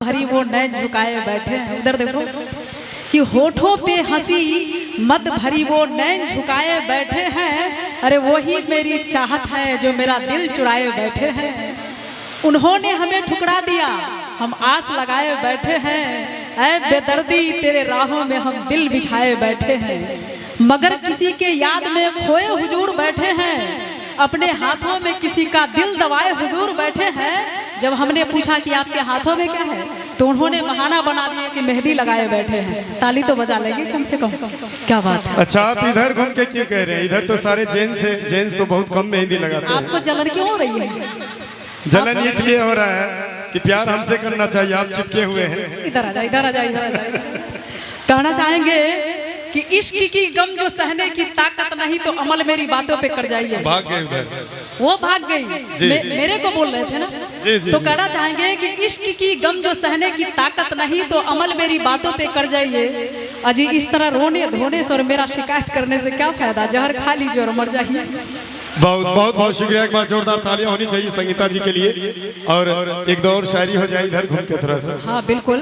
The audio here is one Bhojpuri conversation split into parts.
भरी वो नैन झुकाए बैठे हैं। उधर देखो कि होठों पे हंसी मत भरी वो नैन झुकाए बैठे हैं। अरे वही मेरी चाहत है जो मेरा दिल चुराए बैठे हैं। उन्होंने हमें ठुकरा दिया, हम आस लगाए बैठे हैं। ऐ बेदर्दी तेरे राहों में हम दिल बिछाए बैठे हैं। मगर किसी के याद में खोए हुजूर बैठे हैं। अपने हाथों में किसी का दिल दबाए हुजूर बैठे हैं। जब हमने पूछा कि आपके हाथों में क्या है, तो उन्होंने बहाना बना दिया कि मेहंदी लगाए बैठे हैं। ताली तो बजा लेंगे कम से कम। क्या बात है। अच्छा, आप इधर घूम के क्यों कह रहे हैं? इधर तो सारे जेंट्स हैं, जेंट्स तो बहुत कम मेहंदी लगाते हैं। आपको जलन क्यों हो रही है? जलन इसलिए हो रहा है कि प्यार हमसे करना चाहिए, आप चिपके हुए हैं। इधर आ जा, इधर आ जा, इधर आ जा। कहना चाहेंगे कि इश्क की गम जो सहने की ताकत नहीं तो अमल मेरी बातों पे कर जाइए। भाग गए उधर, वो भाग गई। मेरे को बोल रहे थे ना। तो कहना चाहेंगे कि इश्क की गम जो सहने की ताकत नहीं तो अमल मेरी बातों पे कर जाइए। अजी इस तरह रोने धोने से और मेरा शिकायत करने से क्या फायदा? जहर खा लीजिए और मर जाइए। बहुत बहुत बहुत शुक्रिया। एक बार जोरदार तालियां होनी चाहिए संगीता जी के लिए। और एक दो और शायरी हो जाए इधर घूम के थोड़ा सा। हाँ बिल्कुल,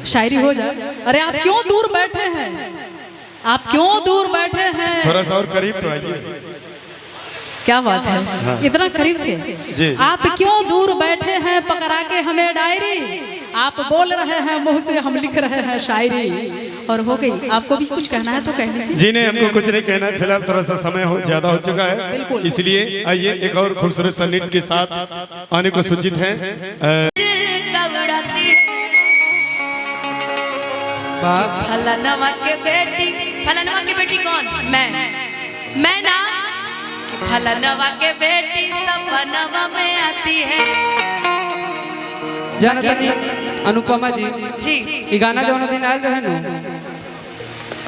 शायरी हो जाए। अरे आप क्यों दूर बैठे हैं? आप क्यों दूर बैठे हैं? थोड़ा सा और करीब तो आइए। क्या बात है। हाँ। इतना करीब से जी। आप क्यों दूर बैठे हैं पकड़ा के हमें डायरी? आप बोल रहे हैं मुंह से, हम लिख रहे हैं शायरी। और हो गई। आपको भी कुछ कहना है तो कह लीजिए। जी नहीं, हमको कुछ नहीं कहना है फिलहाल, थोड़ा सा समय हो ज्यादा हो चुका है, इसलिए आइए एक और खूबसूरत सा नृत्य के साथ आने को सूचित है। फलानवा के बेटी कौन? मैं ना। फलानवा के बेटी सपनवा में आती है। जानतनी अनुपमा जी ई गाना जो दिन आयल रहे नु,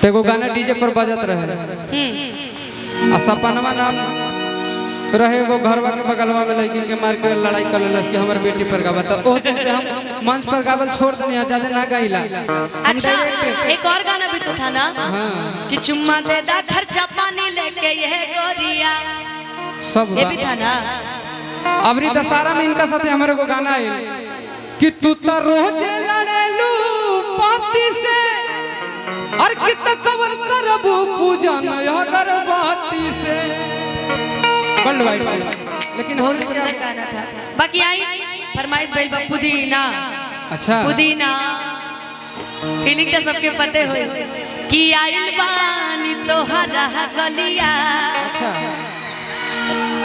तो एगो गाना डीजे पर बजत रहे। आ सपनवा नाम रहे एगो घरवा के बगलवा में लड़की के मार के लड़ाई कर लेलस कि हमर बेटी पर गावा। तो ओ दिन से हम मंच पर गावल छोड़ देनी, ज्यादा ना गाइला। अच्छा, एक और गाना भी तो था ना। हाँ। कि चुम्मा दे दा खर्चा पानी लेके ये गोरिया, सब ये भी था ना। अबरी दशहरा में इनका साथे हमारे को गाना आयल कि तू तो रोजे लड़ेलू पति से और कित कवन करबू पूजा नया गर्भवती से। वर्ल्ड वाइड से, लेकिन बहुत सुंदर गाना था। बाकी आई फरमाइश भइल बा पुदीना। अच्छा, पुदीना फीलिंग तो सबके पते होई कि आइल बानी तोहरा गलिया। अच्छा,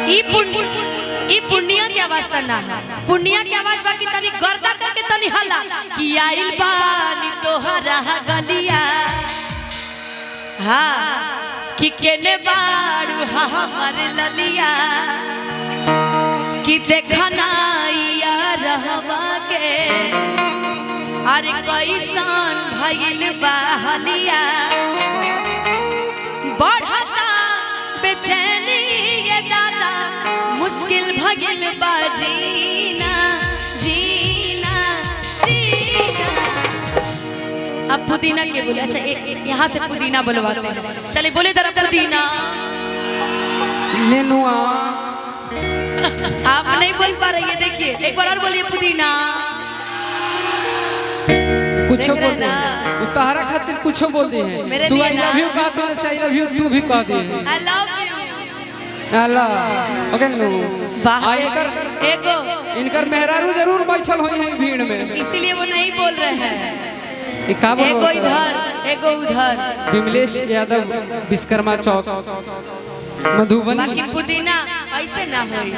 ई पुण्या की आवाज त ना, पुण्या की आवाज बाकी तनी गर्दा करके तनी हल्ला कि आइल बानी तोहरा गलिया। हाँ कि केने बाड़ू हमर ललिया कि देखना यार रहवा के। अरे कैसन भइल बहलिया बढ़ता बेचैनी ये दादा मुश्किल भगिल बाजीना जीना जीना। अब पुदीना के बोले। अच्छा यहाँ से पुदीना बुलवाते हैं। चलिए बोले जरा पुदीना। नेनुआ आप नहीं बोल पा रही है, देखिए एक बार और बोलिए पुदीना। कुछ बोल दे, उतारा खातिर कुछ बोल दे हैं। तू आई लव यू कह दो, से आई लव यू तू भी कह दे। I love you. अल्लाह ओके लो। वाह, एगो इनकर मेहरारू जरूर बैठल होई है भीड़ में, इसीलिए वो नहीं बोल रहे हैं। एगो इधर एगो उधर। विमलेश यादव विश्वकर्मा चौक मधुबनी। बाकी पुदीना ऐसे ना होई,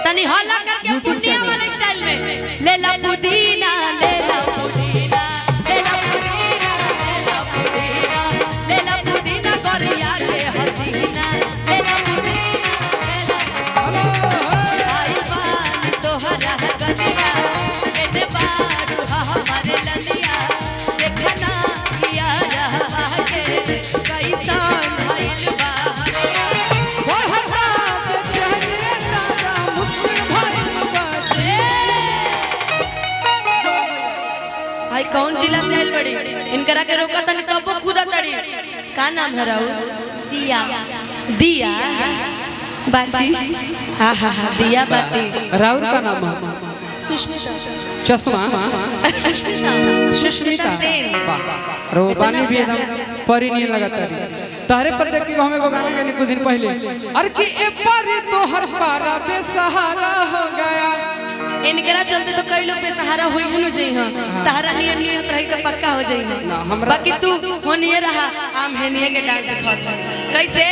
तनी हल्ला करके पुदीना वाले स्टाइल में ले ला पुदीना, ले ला पुदीना, ले ला पुदीना, ले ला पुदीना, ले ला पुदीना गोरिया के हसीना, ले ला पुदीना, ले ला आई बानी तोहरा गलिया केने बाड़ू हमारे ललिया देखना यार रहवा के कैसन भइल बा। भाई कौन जिला से आइल बड़ी? इनकरा के रोका तनी तब वो कूदा तड़ी। का नाम है राहुल? दिया। दिया बाती। हाँ हाँ हाँ दिया बाती। राहुल का नाम है चश्मा सुष्मिता सेन। रो पानी भी एकदम परी नहीं लगता तहरे पर देख के हमें को गाना गाने कुछ दिन पहले अरे कि ए परी तो हर पारा बेसहारा हो गया इनकरा चलते तो कई लोग बेसहारा हुई हनु जई हां तहरा नियन नियत रही तो पक्का हो जई हां बाकी तू होनिए रहा हम हेनिए के डांस दिखात कैसे